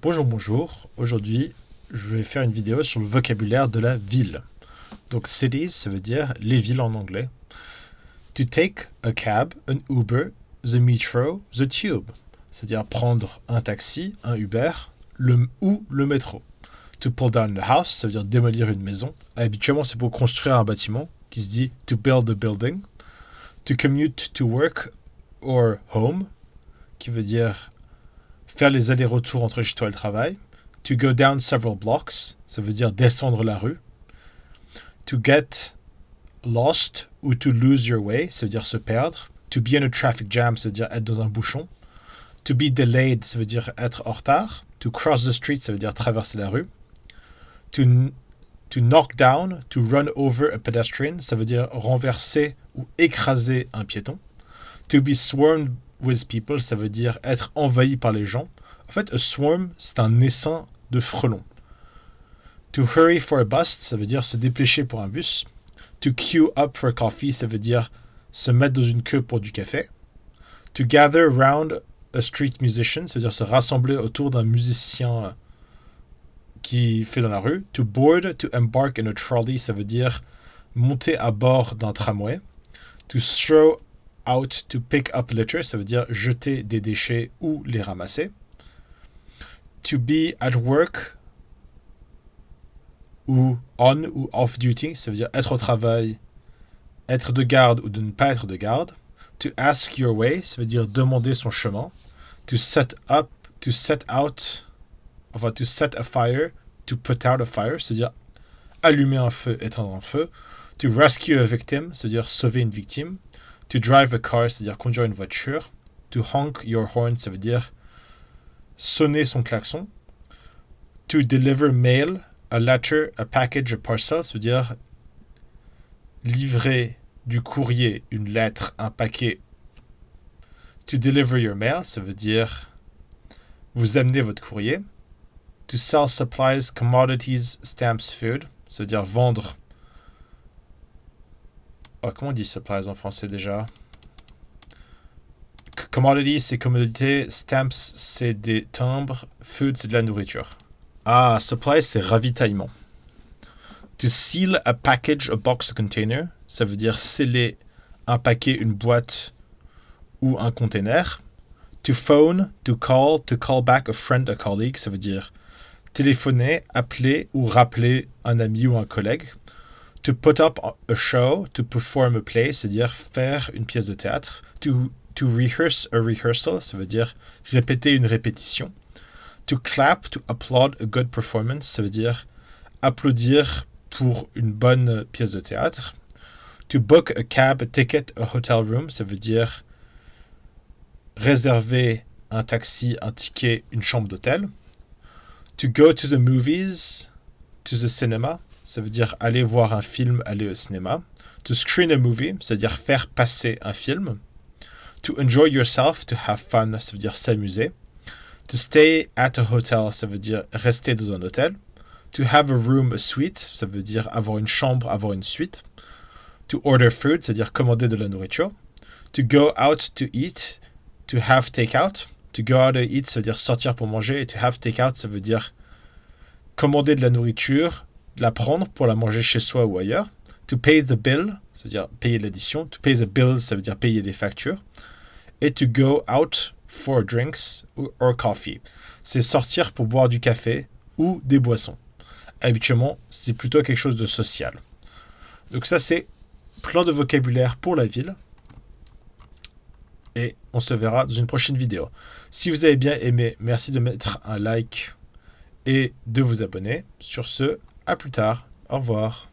Bonjour, bonjour. Aujourd'hui, je vais faire une vidéo sur le vocabulaire de la ville. Donc, cities, ça veut dire les villes en anglais. To take a cab, an Uber, the metro, the tube. C'est-à-dire prendre un taxi, un Uber, ou le métro. To pull down the house, ça veut dire démolir une maison. Habituellement, c'est pour construire un bâtiment, qui se dit to build a building. To commute to work or home, qui veut dire faire les allers-retours entre chez toi et le travail. To go down several blocks, ça veut dire descendre la rue. To get lost ou to lose your way, ça veut dire se perdre. To be in a traffic jam, ça veut dire être dans un bouchon. To be delayed, ça veut dire être en retard. To cross the street, ça veut dire traverser la rue. To knock down, to run over a pedestrian, ça veut dire renverser ou écraser un piéton. To be swarmed with people, ça veut dire être envahi par les gens. En fait, a swarm, c'est un essaim de frelons. To hurry for a bus, ça veut dire se dépêcher pour un bus. To queue up for coffee, ça veut dire se mettre dans une queue pour du café. To gather around a street musician, ça veut dire se rassembler autour d'un musicien qui fait dans la rue. To board, to embark in a trolley, ça veut dire monter à bord d'un tramway. To throw out, to pick up litter, ça veut dire jeter des déchets ou les ramasser. To be at work ou on ou off duty, ça veut dire être au travail, être de garde ou de ne pas être de garde. To ask your way, ça veut dire demander son chemin. To set up, to set out, enfin to set a fire, to put out a fire, c'est-à-dire allumer un feu, éteindre un feu. To rescue a victim, c'est-à-dire sauver une victime. To drive a car, c'est-à-dire conduire une voiture. To honk your horn, ça veut dire sonner son klaxon. To deliver mail, a letter, a package, a parcel, ça veut dire livrer du courrier, une lettre, un paquet. To deliver your mail, ça veut dire vous amener votre courrier. To sell supplies, commodities, stamps, food, ça veut dire vendre. Oh, comment on dit supplies en français déjà? Commodities, c'est commodité. Stamps, c'est des timbres. Food, c'est de la nourriture. Ah, supplies, c'est ravitaillement. To seal a package, a box, a container, ça veut dire sceller un paquet, une boîte ou un container. To phone, to call back a friend, a colleague, ça veut dire téléphoner, appeler ou rappeler un ami ou un collègue. To put up a show, to perform a play, c'est-à-dire faire une pièce de théâtre. To rehearse a rehearsal, ça veut dire répéter une répétition. To clap, to applaud a good performance, ça veut dire applaudir pour une bonne pièce de théâtre. To book a cab, a ticket, a hotel room, ça veut dire réserver un taxi, un ticket, une chambre d'hôtel. To go to the movies, to the cinema, ça veut dire aller voir un film, aller au cinéma. To screen a movie, c'est-à-dire faire passer un film. To enjoy yourself, to have fun, ça veut dire s'amuser. To stay at a hotel, ça veut dire rester dans un hôtel. To have a room, a suite, ça veut dire avoir une chambre, avoir une suite. To order food, c'est-à-dire commander de la nourriture. To go out to eat, to have take-out. To go out to eat, ça veut dire sortir pour manger. Et to have take-out, ça veut dire commander de la nourriture, la prendre pour la manger chez soi ou ailleurs. To pay the bill, ça veut dire payer l'addition. To pay the bills, ça veut dire payer les factures. Et to go out for drinks or coffee, c'est sortir pour boire du café ou des boissons. Habituellement, c'est plutôt quelque chose de social. Donc ça, c'est plein de vocabulaire pour la ville. Et on se verra dans une prochaine vidéo. Si vous avez bien aimé, merci de mettre un like et de vous abonner. Sur ce, à plus tard. Au revoir.